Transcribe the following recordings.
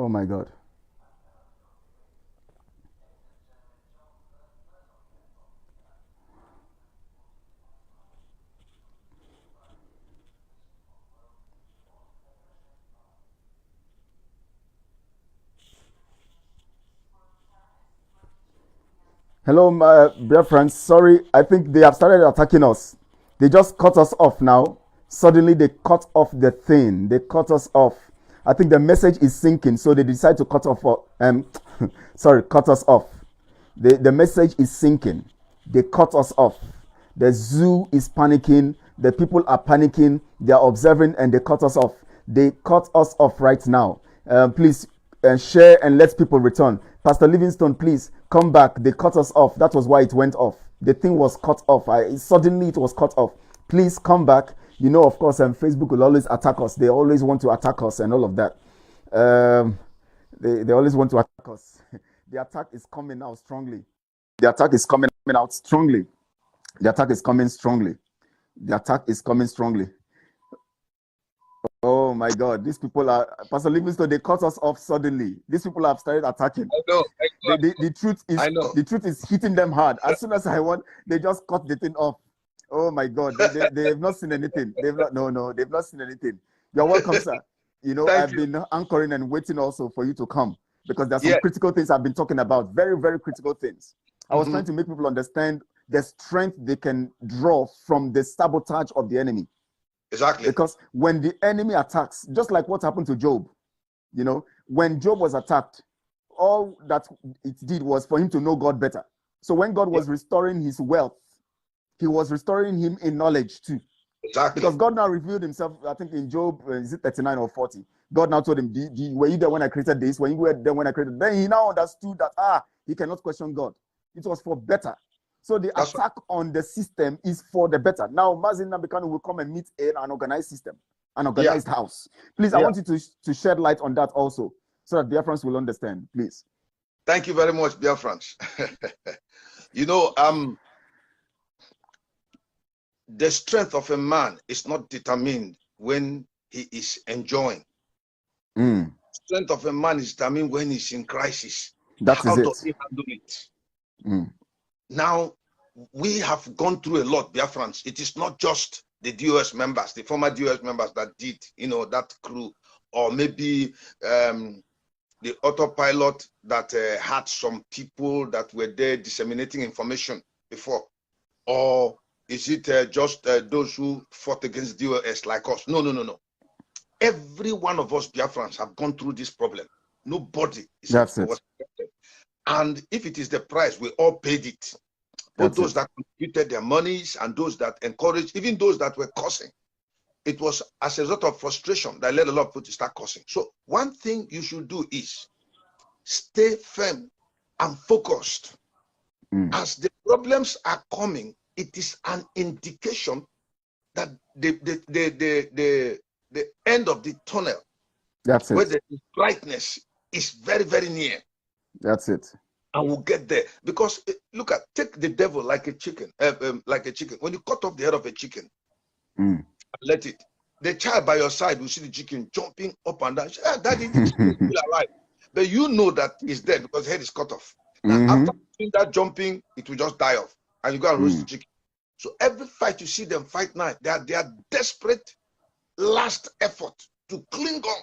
Oh my God. Hello, my dear friends. Sorry, I think they have started attacking us. They just cut us off now. Suddenly, they cut off the thing. They cut us off. I think the message is sinking, so they decide to cut off. Sorry, cut us off. The message is sinking. They cut us off. The zoo is panicking. The people are panicking. They are observing, and they cut us off. They cut us off right now. Please share and let people return. Pastor Livingstone, please come back. They cut us off. That was why it went off. The thing was cut off. Suddenly it was cut off. Please come back. You know, of course, Facebook will always attack us. They always want to attack us and all of that. They always want to attack us. The attack is coming out strongly. The attack is coming out strongly. The attack is coming strongly. The attack is coming strongly. Oh my God, these people are, Pastor Livingstone, they cut us off suddenly. These people have started attacking. I know. The truth is, the truth is hitting them hard. As soon as I want, they just cut the thing off. Oh my God, they have not seen anything. They've not seen anything. You're welcome, sir. You know, I've been anchoring and waiting also for you to come because there's some critical things I've been talking about. Very, very critical things. I was trying to make people understand the strength they can draw from the sabotage of the enemy. Exactly. Because when the enemy attacks, just like what happened to Job, you know, when Job was attacked, all that it did was for him to know God better. So when God was restoring his wealth, he was restoring him in knowledge too. Exactly. Because God now revealed himself, I think in Job, is it 39 or 40? God now told him, were you there when I created this? Were you there when I created? Then he now understood that, he cannot question God. It was for better. So the attack on the system is for the better. Now, Mazin Nabekanu will come and meet an organized system, an organized house. Please, I want you to shed light on that also, so that Biafrans will understand, please. Thank you very much, Biafrans. You know, the strength of a man is not determined when he is enjoying. Strength of a man is determined when he's in crisis. How does he handle it? Now, we have gone through a lot, Biafrans. It is not just the DOS members, the former DOS members that did, you know, that crew, or maybe the autopilot that had some people that were there disseminating information before, or is it just those who fought against DOS like us? No. Every one of us Biafrans have gone through this problem. Nobody is affected. And if it is the price, we all paid it. Both those that contributed their monies and those that encouraged, even those that were cursing. It was as a result of frustration that led a lot of people to start cursing. So one thing you should do is stay firm and focused. As the problems are coming, it is an indication that the end of the tunnel, where the brightness is very, very near. That's it. And we'll get there. Because look at, take the devil like a chicken, When you cut off the head of a chicken, let it, the child by your side will see the chicken jumping up and down. Daddy, the chicken is still alive. But you know that it's dead because the head is cut off. Now, after doing that jumping, it will just die off. And you go and roast the chicken. So every fight you see them fight now, they are desperate last effort to cling on.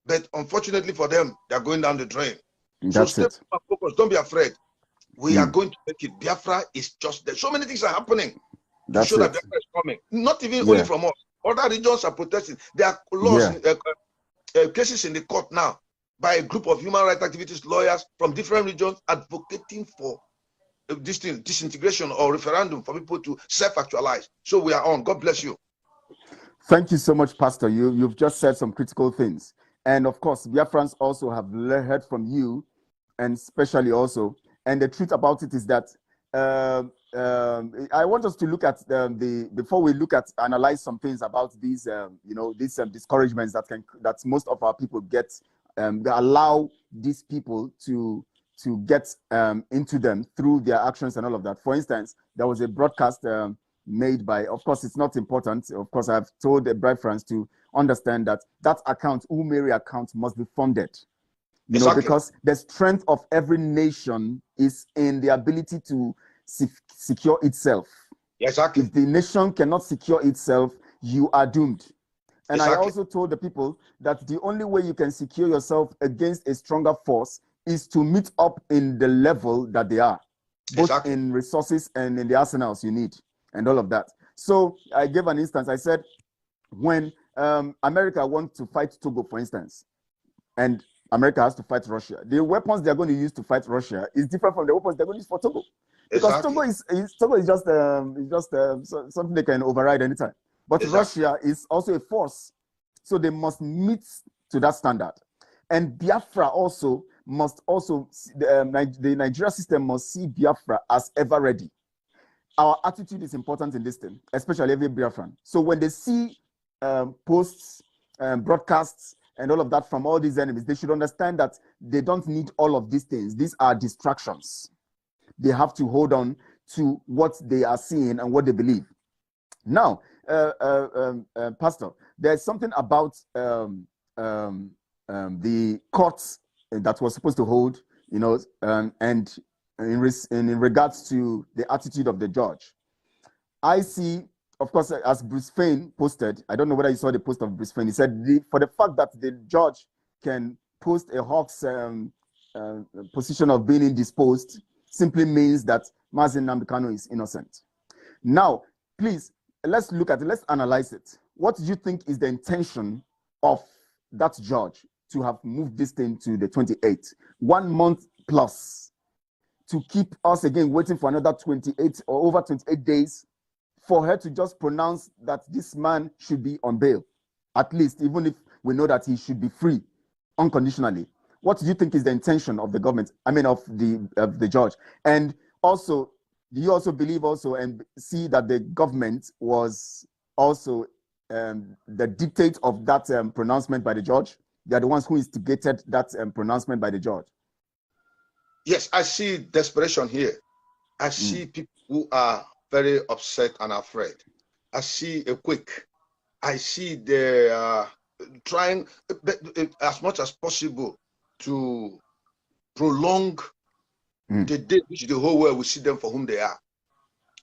But unfortunately for them, they are going down the drain. So stay focused. Don't be afraid. We are going to make it. Biafra is just there. So many things are happening to show that Biafra is coming. Not even only from us. Other regions are protesting. There are laws, cases in the court now by a group of human rights activists, lawyers from different regions advocating for this thing, disintegration or referendum for people to self-actualize. So we are on. God bless you. Thank you so much, Pastor. You've just said some critical things. And of course, Biafrans also have heard from you, and especially also. And the truth about it is that I want us to look at before we look at analyze some things about these, these discouragements that most of our people get. They allow these people to get into them through their actions and all of that. For instance, there was a broadcast made by, of course, it's not important. Of course, I've told the Biafrans to understand that account, Umeri account, must be funded. You know, because the strength of every nation is in the ability to secure itself. Exactly. If the nation cannot secure itself, you are doomed. And I also told the people that the only way you can secure yourself against a stronger force is to meet up in the level that they are, both in resources and in the arsenals you need and all of that. So I gave an instance. I said, when America wants to fight Togo, for instance, and America has to fight Russia, the weapons they're going to use to fight Russia is different from the weapons they're going to use for Togo. Because Togo is just something they can override anytime. But Russia is also a force, so they must meet to that standard. And Biafra also must the Nigeria system must see Biafra as ever ready. Our attitude is important in this thing, especially every Biafran. So when they see posts, broadcasts, and all of that from all these enemies, they should understand that they don't need all of these things. These are distractions. They have to hold on to what they are seeing and what they believe. Now, Pastor, there's something about the courts that was supposed to hold, you know, and in regards to the attitude of the judge. I see, of course, as Bruce Fain posted, I don't know whether you saw the post of Bruce Fain. He said, for the fact that the judge can post a hawk's position of being indisposed simply means that Mazi Nnamdi Kanu is innocent. Now, please, let's look at it. Let's analyze it. What do you think is the intention of that judge to have moved this thing to the 28th? 1 month plus to keep us again waiting for another 28 or over 28 days for her to just pronounce that this man should be on bail, at least, even if we know that he should be free unconditionally. What do you think is the intention of the government? I mean, of the judge? And also, do you also believe also and see that the government was also the dictate of that pronouncement by the judge? They are the ones who instigated that pronouncement by the judge. Yes, I see desperation here. I see people who are very upset and afraid. I see a quick. I see they are trying as much as possible to prolong the day which the whole world will see them for whom they are.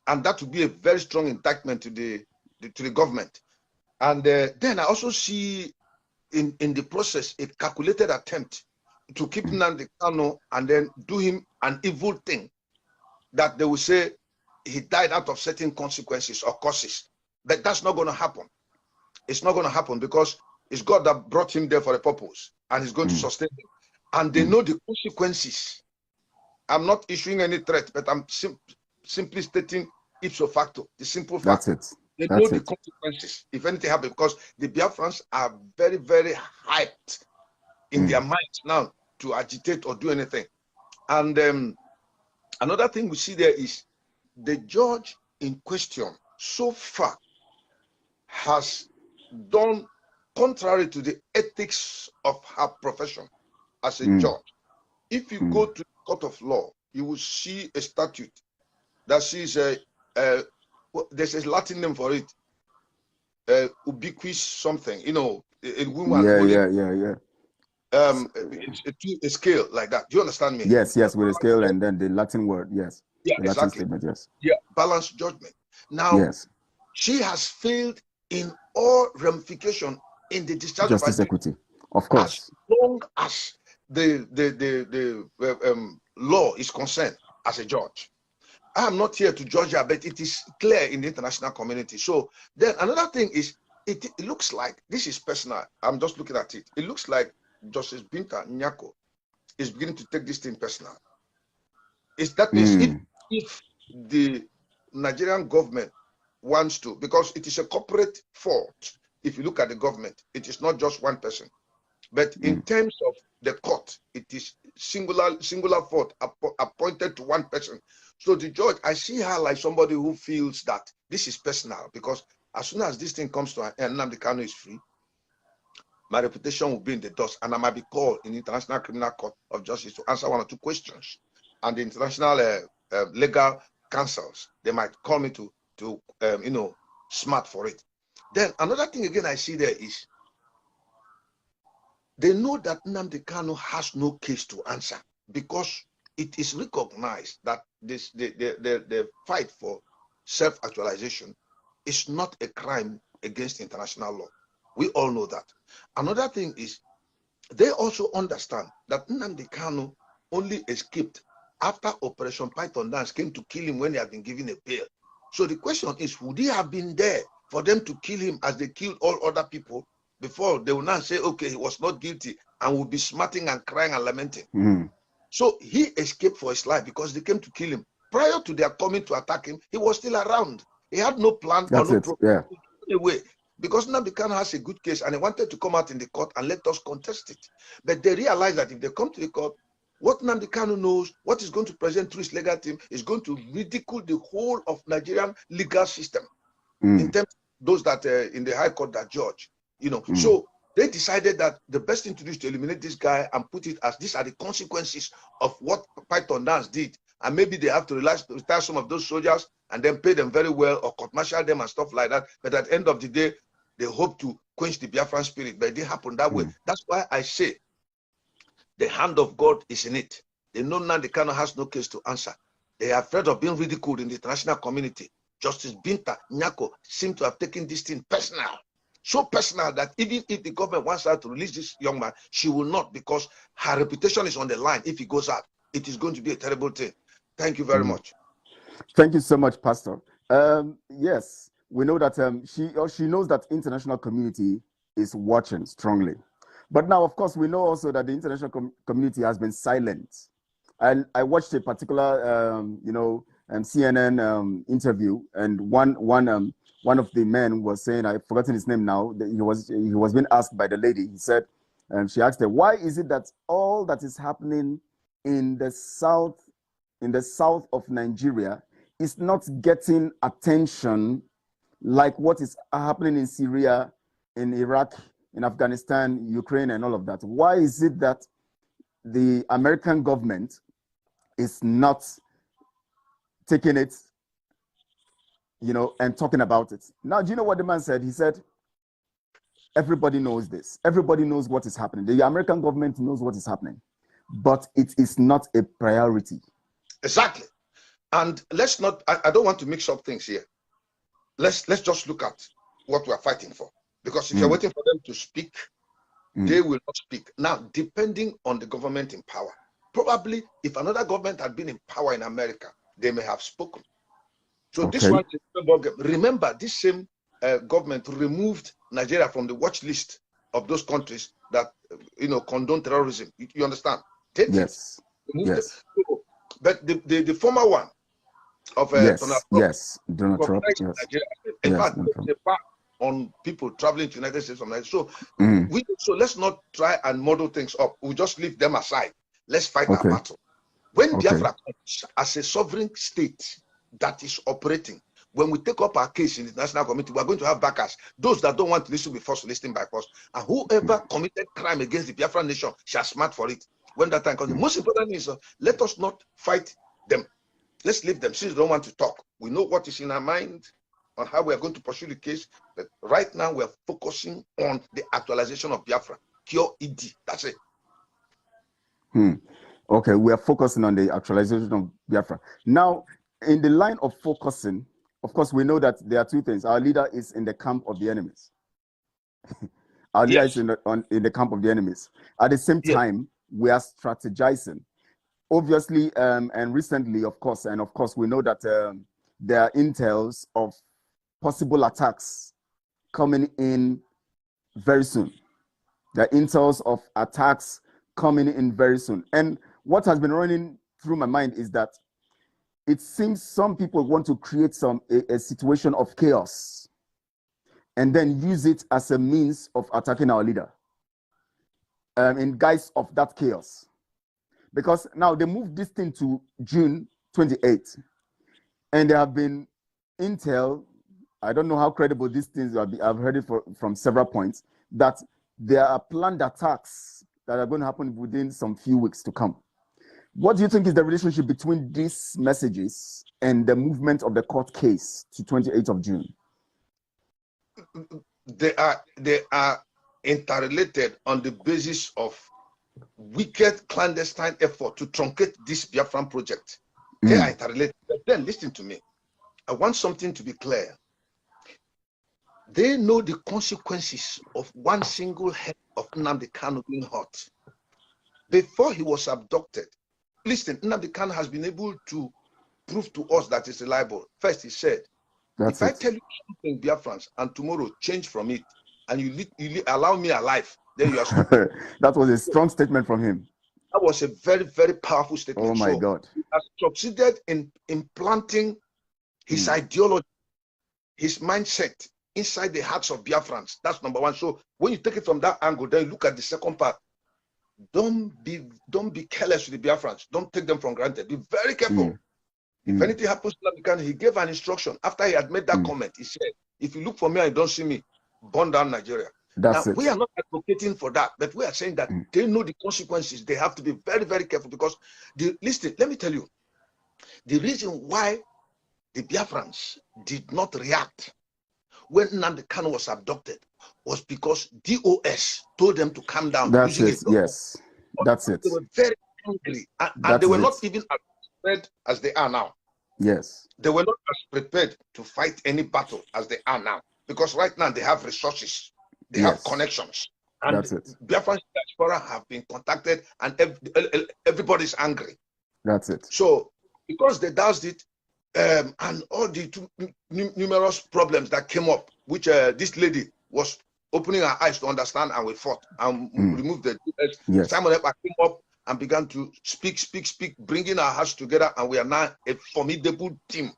And that would be a very strong indictment to the government. And then I also see in the process a calculated attempt to keep Nnamdi Kanu and then do him an evil thing that they will say he died out of certain consequences or causes. But that's not going to happen. It's not going to happen because it's God that brought him there for a purpose and he's going to sustain him. And they know the consequences. I'm not issuing any threat, but I'm simply stating ipso facto, the simple fact. That's it. They know the consequences if anything happens, because the Biafrans are very, very hyped in their minds now to agitate or do anything. And another thing we see there is the judge in question so far has done contrary to the ethics of her profession as a judge. If you go to the court of law, you will see a statute that says there's a Latin name for it, ubiquitous something, you know, in women. Yeah. A scale like that. Do you understand me? Yes, with a scale and then the Latin word. Yes. Yeah, the exactly. Latin statement, yes. Yeah, balanced judgment. Now, she has failed in all ramification in the discharge of justice equity, of course. As long as the law is concerned as a judge. I am not here to judge her, but it is clear in the international community. So then another thing is, it looks like, this is personal, I'm just looking at it. It looks like Justice Binta Nyaku is beginning to take this thing personal. That means if the Nigerian government wants to, because it is a corporate fault, if you look at the government, it is not just one person. But in terms of the court, it is singular fault appointed to one person. So the judge, I see her like somebody who feels that this is personal, because as soon as this thing comes to an end, Nnamdi Kanu is free, my reputation will be in the dust, and I might be called in the International Criminal Court of Justice to answer one or two questions. And the international legal councils, they might call me to smart for it. Then another thing again I see there is They know that Nnamdi Kanu has no case to answer because it is recognized that the fight for self-actualization is not a crime against international law. We all know that. Another thing is they also understand that Nnamdi Kanu only escaped after Operation Python Dance came to kill him when he had been given a bail. So the question is, would he have been there for them to kill him as they killed all other people before they will now say, okay, he was not guilty, and will be smarting and crying and lamenting? Mm. So he escaped for his life because they came to kill him. Prior to their coming to attack him, he was still around. He had no plan or no program anyway, because Nnamdi Kanu has a good case and he wanted to come out in the court and let us contest it. But they realized that if they come to the court, what Nnamdi Kanu knows, what is going to present through his legal team, is going to ridicule the whole of Nigerian legal system in terms of those that in the High Court that judge, you know. So they decided that the best thing to do is to eliminate this guy and put it as these are the consequences of what Python Dance did. And maybe they have to retire some of those soldiers and then pay them very well or court-martial them and stuff like that. But at the end of the day, they hope to quench the Biafran spirit, but it didn't happen that way. That's why I say the hand of God is in it. They know Nnamdi Kanu has no case to answer. They are afraid of being ridiculed in the international community. Justice Binta Nyaku seemed to have taken this thing personal. So personal that even if the government wants her to release this young man, she will not, because her reputation is on the line. If he goes out, it is going to be a terrible thing. Thank you very much. Thank you so much, Pastor. Yes, we know that she knows that international community is watching strongly. But now, of course, we know also that the international community has been silent. And I watched a particular, CNN interview, and one of the men was saying, I've forgotten his name now, that he was being asked by the lady. He said, she asked her, why is it that all that is happening in the south of Nigeria is not getting attention like what is happening in Syria, in Iraq, in Afghanistan, Ukraine, and all of that? Why is it that the American government is not taking it, and talking about it? Now, do you know what the man said? He said, everybody knows this. Everybody knows what is happening. The American government knows what is happening, but it is not a priority. Exactly. And let's not, I don't want to mix up things here. Let's just look at what we are fighting for. Because if you're waiting for them to speak, they will not speak. Now, depending on the government in power, probably if another government had been in power in America, they may have spoken. So this one, remember, this same government removed Nigeria from the watch list of those countries that, condone terrorism. You understand? Yes. Yes. But the former one of Donald Trump, Nigeria, in fact, the ban on people traveling to the United States from Nigeria. So let's not try and model things up. We'll just leave them aside. Let's fight our battle. When Biafra comes as a sovereign state that is operating, when we take up our case in the international community, we are going to have backers. Those that don't want to listen will be forced to listen by force. And whoever committed crime against the Biafra nation shall smart for it when that time comes. The most important thing is let us not fight them. Let's leave them. Since they don't want to talk, we know what is in our mind on how we are going to pursue the case. But right now, we are focusing on the actualization of Biafra. Cure ED. That's it. Okay, we are focusing on the actualization of Biafra. Now, in the line of focusing, of course, we know that there are two things. Our leader is in the camp of the enemies. Our leader is in the camp of the enemies. At the same time, we are strategizing. Obviously, and recently, of course, we know that there are intels of possible attacks coming in very soon. There are intels of attacks coming in very soon. And what has been running through my mind is that it seems some people want to create a situation of chaos and then use it as a means of attacking our leader in guise of that chaos. Because now they moved this thing to June 28th, and there have been intel, I don't know how credible these things are, I've heard it from several points, that there are planned attacks that are going to happen within some few weeks to come. What do you think is the relationship between these messages and the movement of the court case to 28th of June? They are interrelated on the basis of wicked clandestine effort to truncate this Biafran project. They are interrelated. But then listen to me. I want something to be clear. They know the consequences of one single head of Nnamdi Kanu being hurt. Before he was abducted, listen, Nnamdi Kanu has been able to prove to us that it's reliable. First, he said, if I tell you something, Biafrans, and tomorrow change from it, and you allow me alive, then you are stupid. That was a strong statement from him. That was a very, very powerful statement. Oh my God. He has succeeded in implanting his ideology, his mindset inside the hearts of Biafrans. That's number one. So when you take it from that angle, then you look at the second part. Don't be careless with the Biafrans. Don't take them for granted. Be very careful. If anything happens to Nnamdi, he gave an instruction after he had made that comment. He said, if you look for me and you don't see me, burn down Nigeria. That's it. We are not advocating for that, but we are saying that they know the consequences. They have to be very, very careful because, listen, let me tell you, the reason why the Biafrans did not react when Nnamdi Kanu was abducted was because DOS told them to calm down. That's it. Yes, that's it. They were very angry, and they were not even as prepared as they are now. Yes. They were not as prepared to fight any battle as they are now, because right now they have resources, they have connections, and that's it. Biafran diaspora have been contacted, and everybody's angry. That's it. So because they doused it, and all the numerous problems that came up, which this lady was opening her eyes to understand, and we fought and removed the DS. Simon Ekpa came up and began to speak, bringing our hearts together, and we are now a formidable team.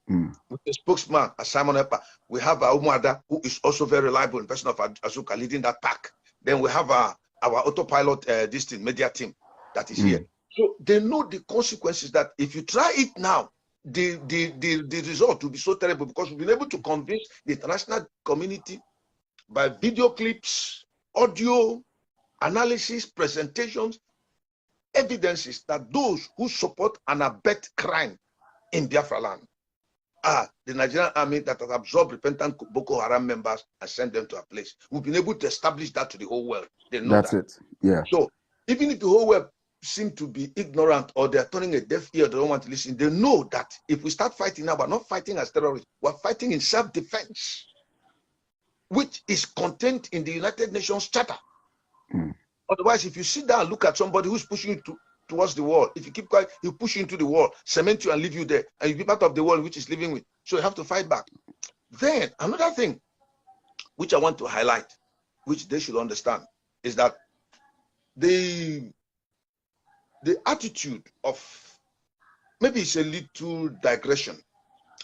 With the spokesman, Simon Ekpa. We have our Umuada, who is also very reliable in person of Azuka, leading that pack. Then we have our autopilot media team that is here. So they know the consequences that if you try it now, the result will be so terrible, because we've been able to convince the international community by video clips, audio, analysis, presentations, evidences that those who support and abet crime in Biafra land are the Nigerian army that has absorbed repentant Boko Haram members and sent them to a place. We've been able to establish that to the whole world. They know that's that. It. Yeah. So even if the whole world seem to be ignorant, or they're turning a deaf ear, they don't want to listen, they know that if we start fighting now, we're not fighting as terrorists, we're fighting in self-defense, which is contained in the United Nations Charter. Otherwise, if you sit down and look at somebody who's pushing you towards the wall, if you keep quiet, he'll push you into the wall, cement you and leave you there, and you'll be part of the wall which is living with. So you have to fight back. Then another thing which I want to highlight, which they should understand, is that the attitude of, maybe it's a little digression,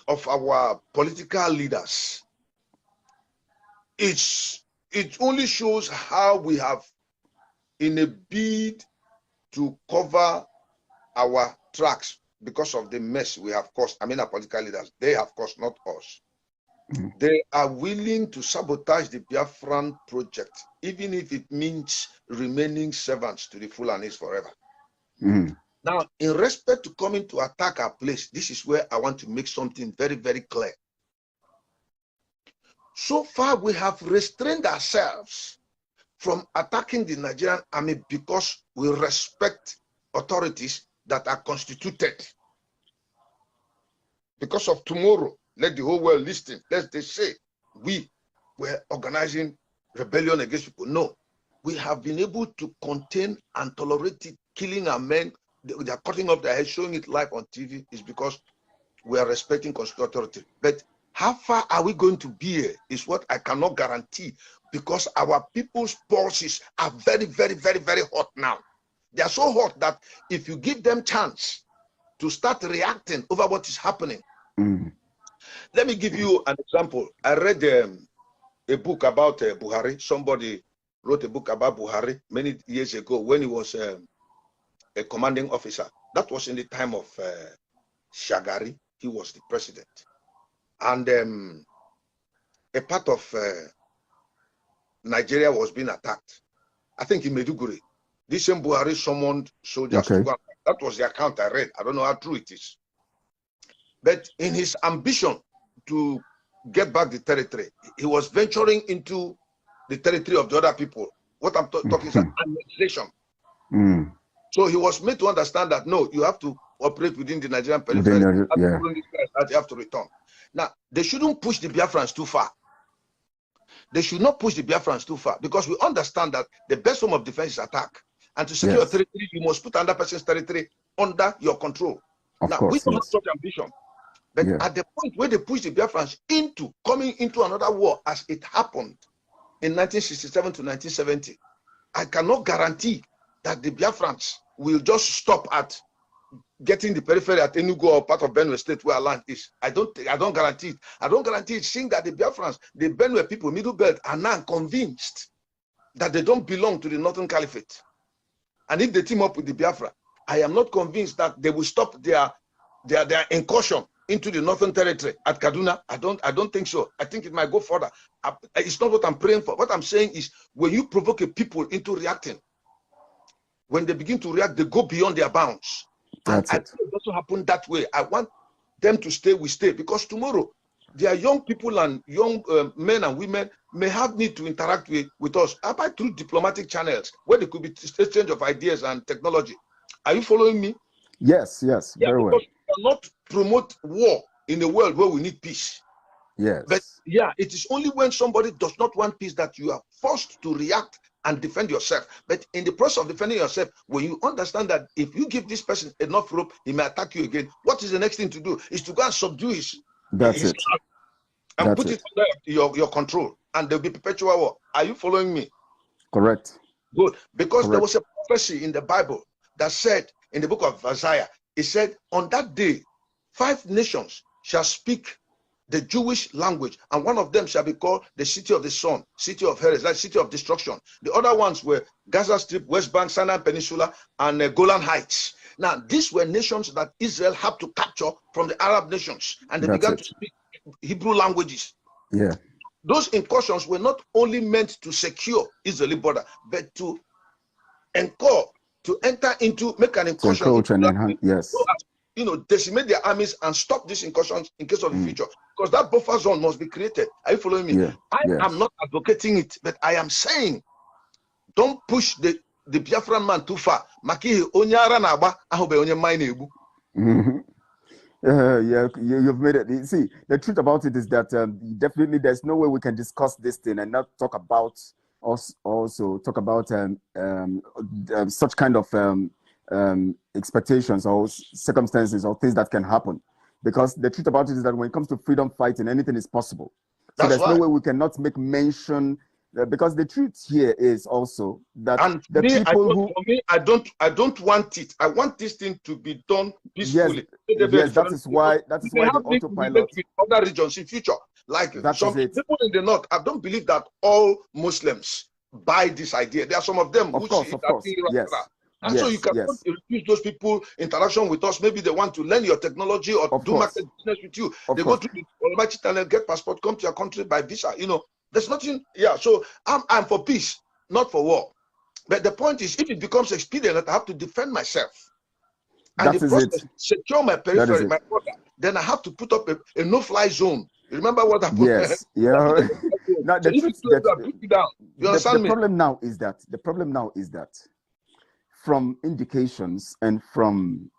of our political leaders, it only shows how we have, in a bid to cover our tracks because of the mess we have caused. I mean, our political leaders, they have caused, not us. They are willing to sabotage the Biafran project, even if it means remaining servants to the Fulanis forever. Now, in respect to coming to attack our place, this is where I want to make something very, very clear. So far, we have restrained ourselves from attacking the Nigerian army because we respect authorities that are constituted. Because of tomorrow, let the whole world listen. Lest they say we were organizing rebellion against people. No, we have been able to contain and tolerate it, killing our men. They are cutting off their heads, showing it live on TV, is because we are respecting constitutional authority. But how far are we going to be here is what I cannot guarantee, because our people's pulses are very, very, very, very hot now. They are so hot that if you give them chance to start reacting over what is happening. Let me give you an example. I read a book about Buhari. Somebody wrote a book about Buhari many years ago when he was a commanding officer. That was in the time of Shagari. He was the president. And a part of Nigeria was being attacked. I think in Maiduguri. This same Buhari summoned soldiers to go. That was the account I read. I don't know how true it is. But in his ambition to get back the territory, he was venturing into the territory of the other people. What I'm talking is an annexation. So he was made to understand that no, you have to operate within the Nigerian periphery. You have to return. Now, they shouldn't push the Biafrans too far. They should not push the Biafrans too far, because we understand that the best form of defense is attack. And to secure your territory, you must put another person's territory under your control. We don't have such ambition. But at the point where they push the Biafrans into coming into another war, as it happened in 1967 to 1970, I cannot guarantee that the Biafrans will just stop at getting the periphery at Enugu or part of Benue State where our land is. I don't guarantee it. I don't guarantee it, seeing that the Biafrans, the Benue people, Middle Belt, are now convinced that they don't belong to the Northern Caliphate. And if they team up with the Biafra, I am not convinced that they will stop their incursion into the Northern Territory at Kaduna. I don't think so. I think it might go further. It's not what I'm praying for. What I'm saying is, when you provoke a people into reacting, when they begin to react, they go beyond their bounds. That's it. It also happened that way. I want them to stay, we stay, because tomorrow their young people and young men and women may have need to interact with us through diplomatic channels where there could be exchange of ideas and technology. Are you following me? Yes, very well. We cannot promote war in a world where we need peace. Yes. But it is only when somebody does not want peace that you are forced to react and defend yourself. But in the process of defending yourself, when you understand that if you give this person enough rope, he may attack you again, what is the next thing to do? Is to go and subdue his and put it under your control, and there'll be perpetual war. Are you following me? Correct. Good. Because there was a prophecy in the Bible that said, in the book of Isaiah, it said, on that day, 5 nations shall speak the Jewish language, and one of them shall be called the city of the sun, city of Heres, like city of destruction. The other ones were Gaza Strip, West Bank, Sinai Peninsula, and Golan Heights. Now, these were nations that Israel had to capture from the Arab nations, and they began to speak Hebrew languages. Yeah. Those incursions were not only meant to secure Israeli border, but to enter into, make an incursion. Decimate their armies and stop these incursions in case of the future. Because that buffer zone must be created. Are you following me? Yeah. I am not advocating it, but I am saying, don't push the Biafran man too far. You've made it. You see, the truth about it is that definitely there's no way we can discuss this thing and not talk about such kind of expectations or circumstances or things that can happen. Because the truth about it is that when it comes to freedom fighting, anything is possible. So there's no way we cannot make mention, because the truth here is also that I don't want it. I want this thing to be done peacefully. Yes, that is why the autopilot with other regions in future. Like some people in the north, I don't believe that all Muslims buy this idea. There are some of them who see it. Yes. And so you cannot refuse those people interaction with us. Maybe they want to learn your technology or do market business with you. They go to the Almighty channel, get passport, come to your country by visa. There's nothing. Yeah, so I'm for peace, not for war. But the point is, if it becomes expedient that I have to defend myself and the process secure my periphery, my border, then I have to put up a no-fly zone. You remember what happened? Yes. Yeah. Now, the problem now is that from indications and from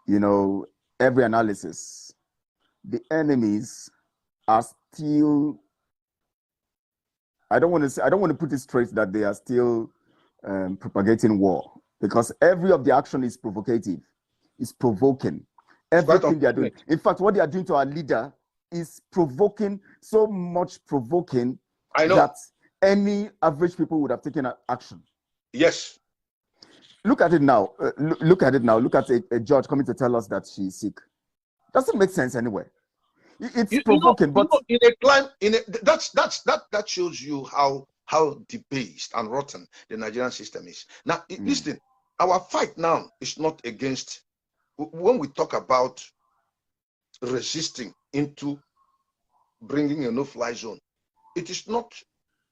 every analysis, the enemies are still, I don't want to put it straight that they are still propagating war, because every of the action is provocative, is provoking. Everything they are doing. In fact, what they are doing to our leader is provoking, so much provoking that any average people would have taken action. Yes. Look at it now. Look at a judge coming to tell us that she's sick. Doesn't make sense anyway. It's provoking, but in a climate, that shows you how debased and rotten the Nigerian system is. Now, listen, our fight now is not against. When we talk about resisting into bringing a no-fly zone, it is not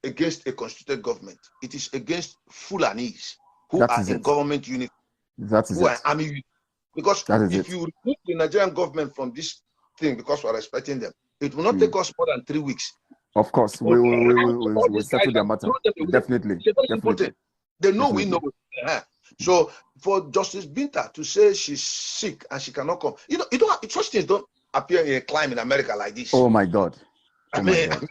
against a constituted government. It is against Fulanis who are in government unit, who are army unit. Because if you remove the Nigerian government from this thing, because we are respecting them, it will not take us more than 3 weeks Of course, we settle their matter. Definitely. Definitely. They know we know. So for Justice Binta to say she's sick and she cannot come, you don't such things don't appear in a climate in America like this. Oh my God. Oh my God.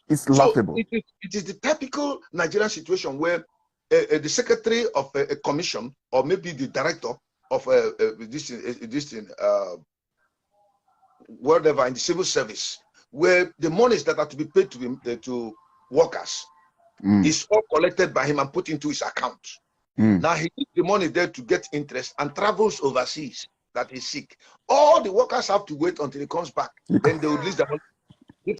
It's laughable. So it is the typical Nigerian situation where the secretary of a commission, or maybe the director of whatever in the civil service, where the monies that are to be paid to workers is all collected by him and put into his account. Now he needs the money there to get interest and travels overseas that is sick. All the workers have to wait until he comes back. Then they will release the money